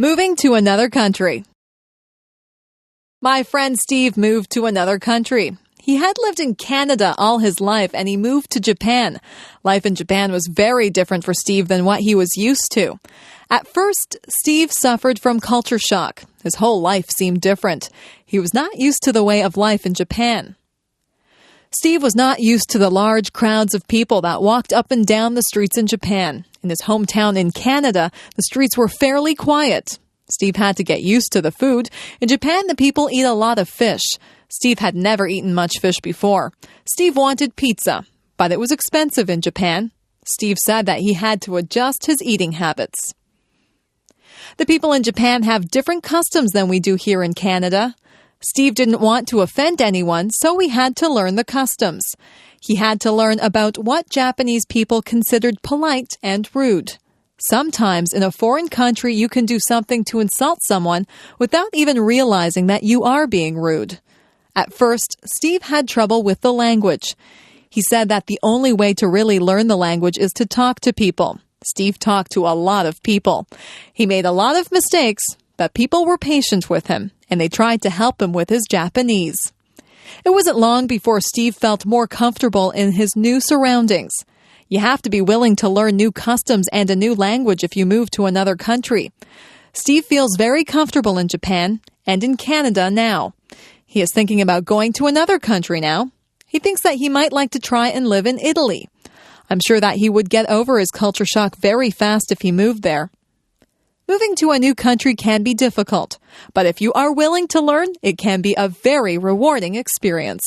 Moving to another country. My friend Steve moved to another country. He had lived in Canada all his life and he moved to Japan. Life in Japan was very different for Steve than what he was used to. At first, Steve suffered from culture shock. His whole life seemed different. He was not used to the way of life in Japan. Steve was not used to the large crowds of people that walked up and down the streets in Japan. In his hometown in Canada, the streets were fairly quiet. Steve had to get used to the food. In Japan, the people eat a lot of fish. Steve had never eaten much fish before. Steve wanted pizza, but it was expensive in Japan. Steve said that he had to adjust his eating habits. The people in Japan have different customs than we do here in Canada. Steve didn't want to offend anyone, so he had to learn the customs. He had to learn about what Japanese people considered polite and rude. Sometimes in a foreign country, you can do something to insult someone without even realizing that you are being rude. At first, Steve had trouble with the language. He said that the only way to really learn the language is to talk to people. Steve talked to a lot of people. He made a lot of mistakes, but people were patient with him, and they tried to help him with his Japanese. It wasn't long before Steve felt more comfortable in his new surroundings. You have to be willing to learn new customs and a new language if you move to another country. Steve feels very comfortable in Japan and in Canada now. He is thinking about going to another country now. He thinks that he might like to try and live in Italy. I'm sure that he would get over his culture shock very fast if he moved there. Moving to a new country can be difficult, but if you are willing to learn, it can be a very rewarding experience.